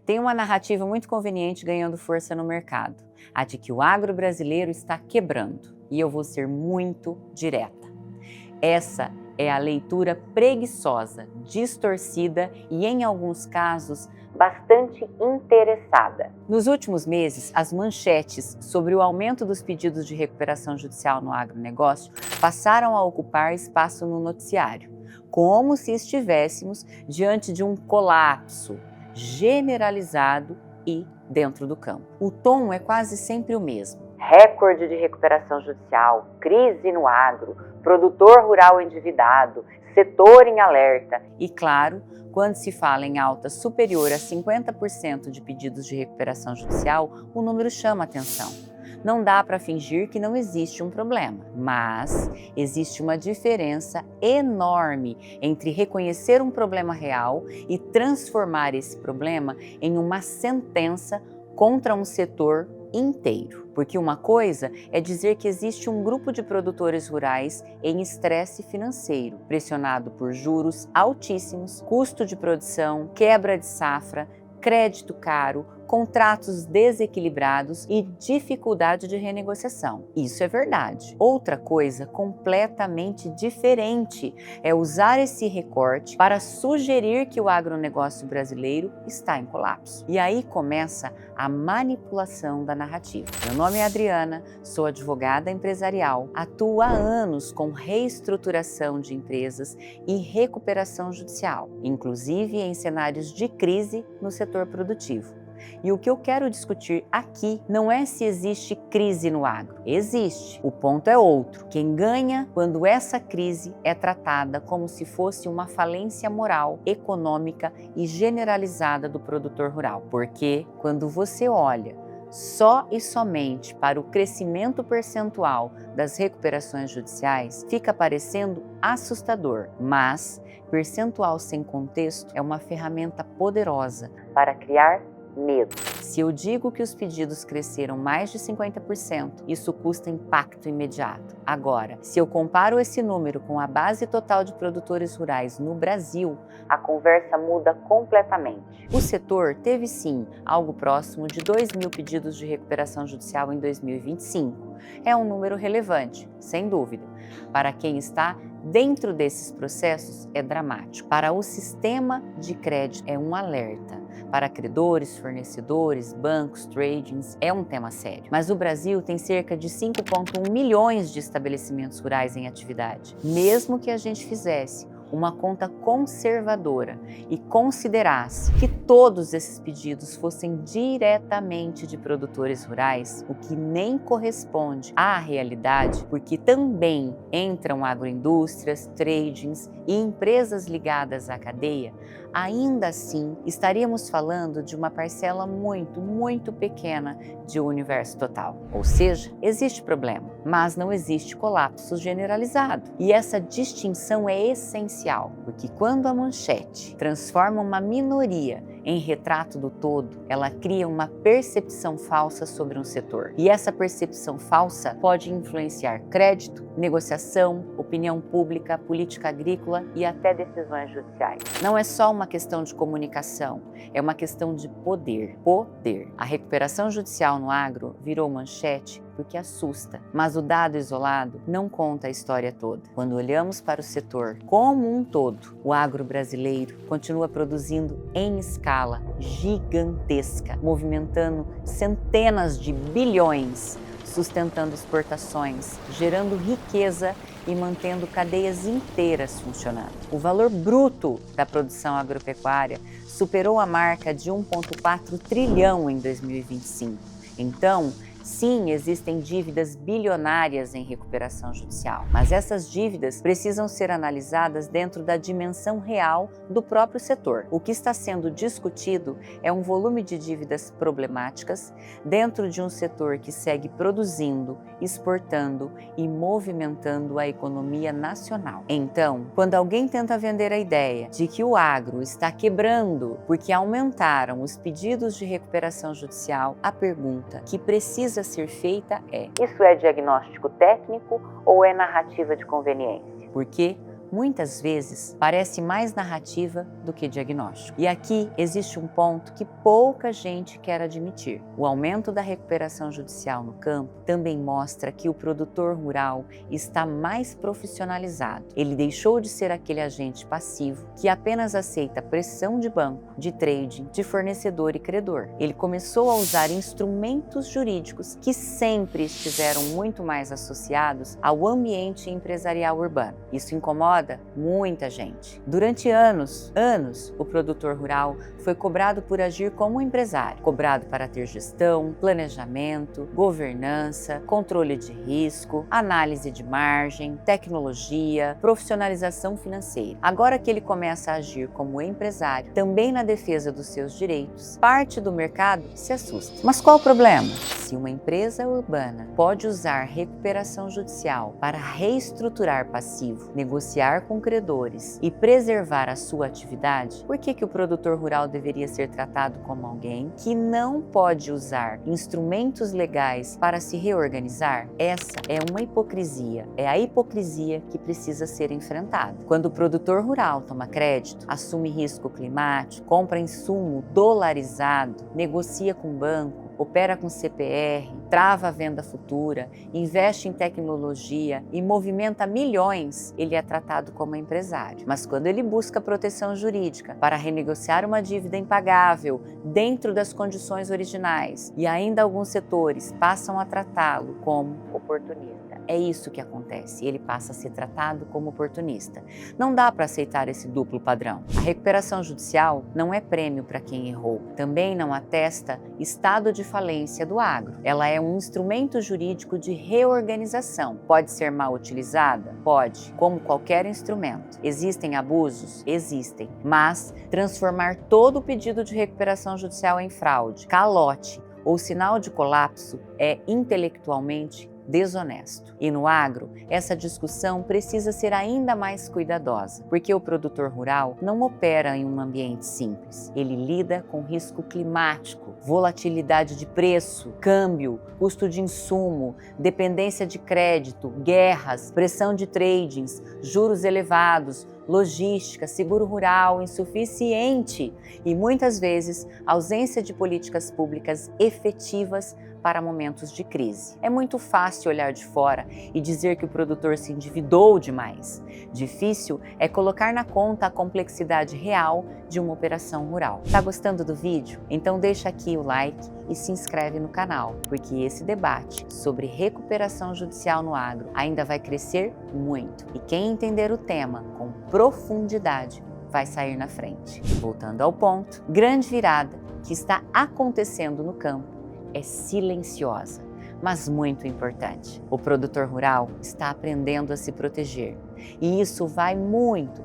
Tem uma narrativa muito conveniente ganhando força no mercado, a de que o agro brasileiro está quebrando. E eu vou ser muito direta. Essa é a leitura preguiçosa, distorcida e, em alguns casos, bastante interessada. Nos últimos meses, as manchetes sobre o aumento dos pedidos de recuperação judicial no agronegócio passaram a ocupar espaço no noticiário, como se estivéssemos diante de um colapso generalizado e dentro do campo. O tom é quase sempre o mesmo. Recorde de recuperação judicial, crise no agro, produtor rural endividado, setor em alerta. E claro, quando se fala em alta superior a 50% de pedidos de recuperação judicial, o número chama atenção. Não dá para fingir que não existe um problema, mas existe uma diferença enorme entre reconhecer um problema real e transformar esse problema em uma sentença contra um setor inteiro. Porque uma coisa é dizer que existe um grupo de produtores rurais em estresse financeiro, pressionado por juros altíssimos, custo de produção, quebra de safra, crédito caro, contratos desequilibrados e dificuldade de renegociação. Isso é verdade. Outra coisa completamente diferente é usar esse recorte para sugerir que o agronegócio brasileiro está em colapso. E aí começa a manipulação da narrativa. Meu nome é Adriana, sou advogada empresarial, atuo há anos com reestruturação de empresas e recuperação judicial, inclusive em cenários de crise no setor produtivo. E o que eu quero discutir aqui não é se existe crise no agro. Existe. O ponto é outro. Quem ganha quando essa crise é tratada como se fosse uma falência moral, econômica e generalizada do produtor rural. Porque quando você olha só e somente para o crescimento percentual das recuperações judiciais, fica parecendo assustador, mas percentual sem contexto é uma ferramenta poderosa para criar medo. Se eu digo que os pedidos cresceram mais de 50%, isso custa impacto imediato. Agora, se eu comparo esse número com a base total de produtores rurais no Brasil, a conversa muda completamente. O setor teve sim algo próximo de 2.000 pedidos de recuperação judicial em 2025. É um número relevante, sem dúvida. Para quem está dentro desses processos, é dramático. Para o sistema de crédito, é um alerta. Para credores, fornecedores, bancos, tradings, é um tema sério. Mas o Brasil tem cerca de 5,1 milhões de estabelecimentos rurais em atividade. Mesmo que a gente fizesse uma conta conservadora e considerasse que todos esses pedidos fossem diretamente de produtores rurais, o que nem corresponde à realidade, porque também entram agroindústrias, tradings e empresas ligadas à cadeia, ainda assim estaríamos falando de uma parcela muito pequena de um universo total. Ou seja, existe problema, mas não existe colapso generalizado. E essa distinção é essencial, porque quando a manchete transforma uma minoria em retrato do todo, ela cria uma percepção falsa sobre um setor. E essa percepção falsa pode influenciar crédito, negociação, opinião pública, política agrícola e até decisões judiciais. Não é só uma questão de comunicação, é uma questão de poder. Poder. A recuperação judicial no agro virou manchete porque assusta, mas o dado isolado não conta a história toda. Quando olhamos para o setor como um todo, o agro brasileiro continua produzindo em escala gigantesca, movimentando centenas de bilhões, sustentando exportações, gerando riqueza e mantendo cadeias inteiras funcionando. O valor bruto da produção agropecuária superou a marca de 1,4 trilhão em 2025. Então, sim, existem dívidas bilionárias em recuperação judicial, mas essas dívidas precisam ser analisadas dentro da dimensão real do próprio setor. O que está sendo discutido é um volume de dívidas problemáticas dentro de um setor que segue produzindo, exportando e movimentando a economia nacional. Então, quando alguém tenta vender a ideia de que o agro está quebrando porque aumentaram os pedidos de recuperação judicial, a pergunta que precisa ser feita é: isso é diagnóstico técnico ou é narrativa de conveniência? Porque muitas vezes, parece mais narrativa do que diagnóstico. E aqui existe um ponto que pouca gente quer admitir. O aumento da recuperação judicial no campo também mostra que o produtor rural está mais profissionalizado. Ele deixou de ser aquele agente passivo que apenas aceita pressão de banco, de trading, de fornecedor e credor. Ele começou a usar instrumentos jurídicos que sempre estiveram muito mais associados ao ambiente empresarial urbano. Isso incomoda muita gente. Durante anos, o produtor rural foi cobrado por agir como um empresário, cobrado para ter gestão, planejamento, governança, controle de risco, análise de margem, tecnologia, profissionalização financeira. Agora que ele começa a agir como empresário, também na defesa dos seus direitos, parte do mercado se assusta. Mas qual o problema? Se uma empresa urbana pode usar recuperação judicial para reestruturar passivo, negociar com credores e preservar a sua atividade, por que o produtor rural deveria ser tratado como alguém que não pode usar instrumentos legais para se reorganizar? Essa é uma hipocrisia. É a hipocrisia que precisa ser enfrentada. Quando o produtor rural toma crédito, assume risco climático, compra insumo dolarizado, negocia com banco, opera com CPR, trava a venda futura, investe em tecnologia e movimenta milhões, ele é tratado como empresário. Mas quando ele busca proteção jurídica para renegociar uma dívida impagável dentro das condições originais e ainda alguns setores passam a tratá-lo como oportunista, é isso que acontece, ele passa a ser tratado como oportunista. Não dá para aceitar esse duplo padrão. A recuperação judicial não é prêmio para quem errou, também não atesta estado de falência do agro. Ela é um instrumento jurídico de reorganização. Pode ser mal utilizada? Pode, como qualquer instrumento. Existem abusos? Existem, mas transformar todo o pedido de recuperação judicial em fraude, calote ou sinal de colapso é intelectualmente desonesto. E no agro, essa discussão precisa ser ainda mais cuidadosa, porque o produtor rural não opera em um ambiente simples. Ele lida com risco climático, volatilidade de preço, câmbio, custo de insumo, dependência de crédito, guerras, pressão de tradings, juros elevados, logística, seguro rural insuficiente e muitas vezes ausência de políticas públicas efetivas para momentos de crise. É muito fácil olhar de fora e dizer que o produtor se endividou demais. Difícil é colocar na conta a complexidade real de uma operação rural. Tá gostando do vídeo? Então deixa aqui o like e se inscreve no canal, porque esse debate sobre recuperação judicial no agro ainda vai crescer muito. E quem entender o tema com profundidade vai sair na frente. Voltando ao ponto, grande virada que está acontecendo no campo é silenciosa, mas muito importante. O produtor rural está aprendendo a se proteger e isso vai muito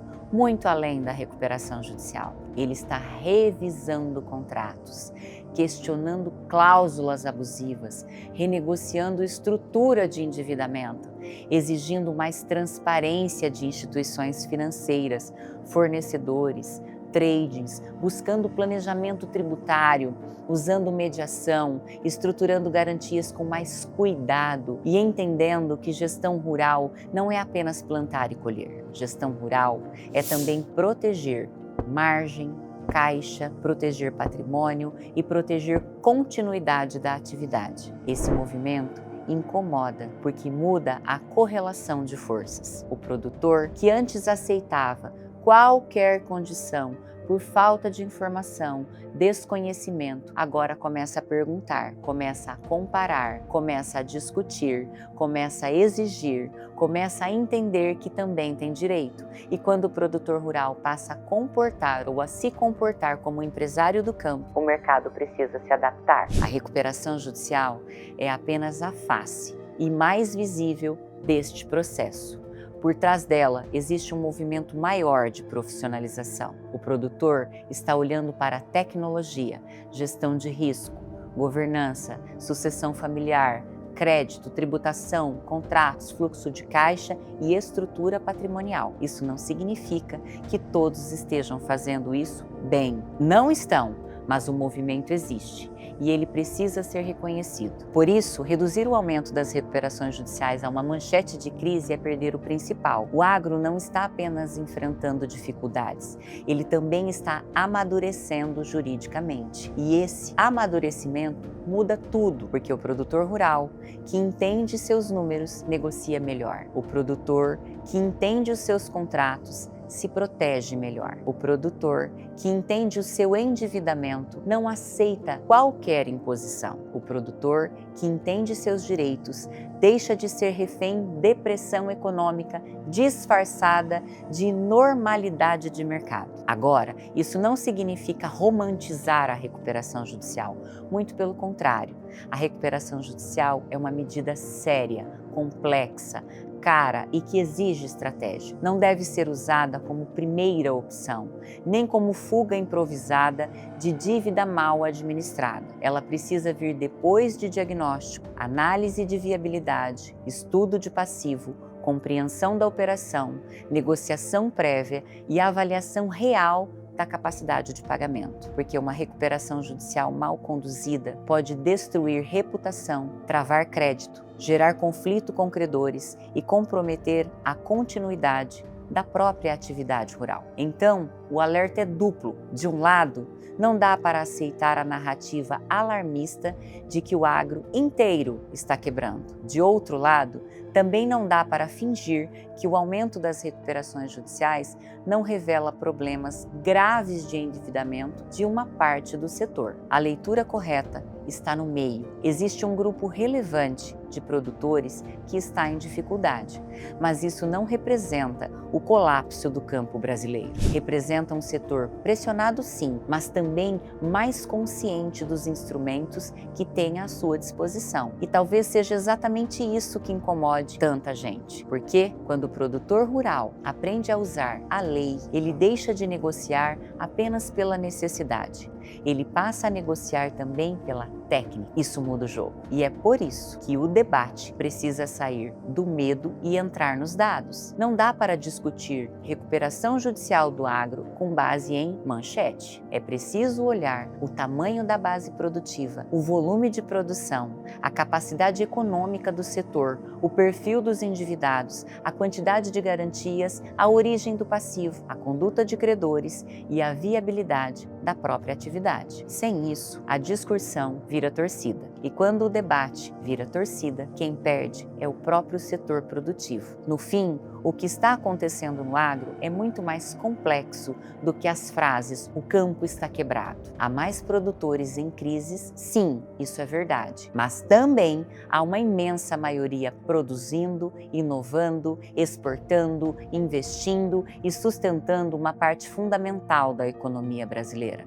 além da recuperação judicial. Ele está revisando contratos, questionando cláusulas abusivas, renegociando estrutura de endividamento, exigindo mais transparência de instituições financeiras, fornecedores, tradings, buscando planejamento tributário, usando mediação, estruturando garantias com mais cuidado e entendendo que gestão rural não é apenas plantar e colher. Gestão rural é também proteger margem, caixa, proteger patrimônio e proteger continuidade da atividade. Esse movimento incomoda porque muda a correlação de forças. O produtor que antes aceitava qualquer condição por falta de informação, desconhecimento, agora começa a perguntar, começa a comparar, começa a discutir, começa a exigir, começa a entender que também tem direito. E quando o produtor rural passa a comportar ou a se comportar como empresário do campo, o mercado precisa se adaptar. A recuperação judicial é apenas a face e mais visível deste processo. Por trás dela, existe um movimento maior de profissionalização. O produtor está olhando para a tecnologia, gestão de risco, governança, sucessão familiar, crédito, tributação, contratos, fluxo de caixa e estrutura patrimonial. Isso não significa que todos estejam fazendo isso bem. Não estão, mas o movimento existe e ele precisa ser reconhecido. Por isso, reduzir o aumento das recuperações judiciais a uma manchete de crise é perder o principal. O agro não está apenas enfrentando dificuldades, ele também está amadurecendo juridicamente. E esse amadurecimento muda tudo, porque o produtor rural, que entende seus números, negocia melhor. O produtor que entende os seus contratos, se protege melhor. O produtor que entende o seu endividamento não aceita qualquer imposição. O produtor que entende seus direitos deixa de ser refém de pressão econômica disfarçada de normalidade de mercado. Agora, isso não significa romantizar a recuperação judicial, muito pelo contrário. A recuperação judicial é uma medida séria, complexa, cara e que exige estratégia. Não deve ser usada como primeira opção, nem como fuga improvisada de dívida mal administrada. Ela precisa vir depois de diagnóstico, análise de viabilidade, estudo de passivo, compreensão da operação, negociação prévia e avaliação real da capacidade de pagamento, porque uma recuperação judicial mal conduzida pode destruir reputação, travar crédito, gerar conflito com credores e comprometer a continuidade da própria atividade rural. Então, o alerta é duplo. De um lado, não dá para aceitar a narrativa alarmista de que o agro inteiro está quebrando. De outro lado, também não dá para fingir que o aumento das recuperações judiciais não revela problemas graves de endividamento de uma parte do setor. A leitura correta está no meio. Existe um grupo relevante de produtores que está em dificuldade, mas isso não representa o colapso do campo brasileiro. Representa um setor pressionado sim, mas também mais consciente dos instrumentos que tem à sua disposição. E talvez seja exatamente isso que incomode tanta gente, porque quando o produtor rural aprende a usar a lei, ele deixa de negociar apenas pela necessidade. Ele passa a negociar também pela técnica. Isso muda o jogo. E é por isso que o debate precisa sair do medo e entrar nos dados. Não dá para discutir recuperação judicial do agro com base em manchete. É preciso olhar o tamanho da base produtiva, o volume de produção, a capacidade econômica do setor, o perfil dos endividados, a quantidade de garantias, a origem do passivo, a conduta de credores e a viabilidade da própria atividade. Sem isso, a discussão vira torcida. E quando o debate vira torcida, quem perde é o próprio setor produtivo. No fim, o que está acontecendo no agro é muito mais complexo do que as frases "o campo está quebrado". Há mais produtores em crises, sim, isso é verdade. Mas também há uma imensa maioria produzindo, inovando, exportando, investindo e sustentando uma parte fundamental da economia brasileira.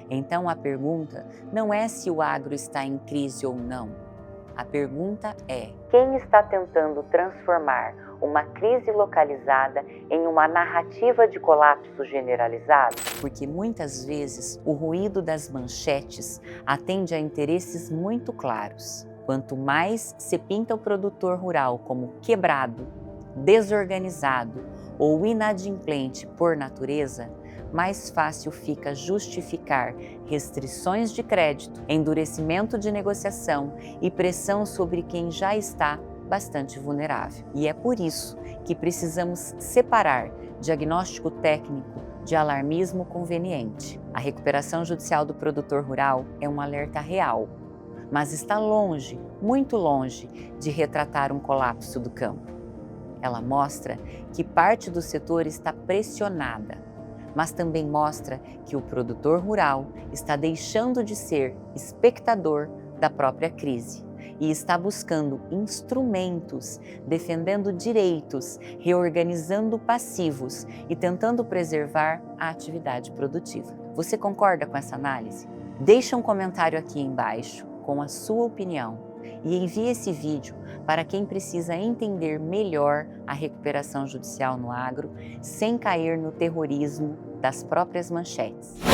Então a pergunta não é se o agro está em crise ou não. A pergunta é: quem está tentando transformar uma crise localizada em uma narrativa de colapso generalizado? Porque muitas vezes o ruído das manchetes atende a interesses muito claros. Quanto mais se pinta o produtor rural como quebrado, desorganizado ou inadimplente por natureza, mais fácil fica justificar restrições de crédito, endurecimento de negociação e pressão sobre quem já está bastante vulnerável. E é por isso que precisamos separar diagnóstico técnico de alarmismo conveniente. A recuperação judicial do produtor rural é um alerta real, mas está longe, muito longe, de retratar um colapso do campo. Ela mostra que parte do setor está pressionada, mas também mostra que o produtor rural está deixando de ser espectador da própria crise e está buscando instrumentos, defendendo direitos, reorganizando passivos e tentando preservar a atividade produtiva. Você concorda com essa análise? Deixa um comentário aqui embaixo com a sua opinião e envie esse vídeo para quem precisa entender melhor a recuperação judicial no agro sem cair no terrorismo das próprias manchetes.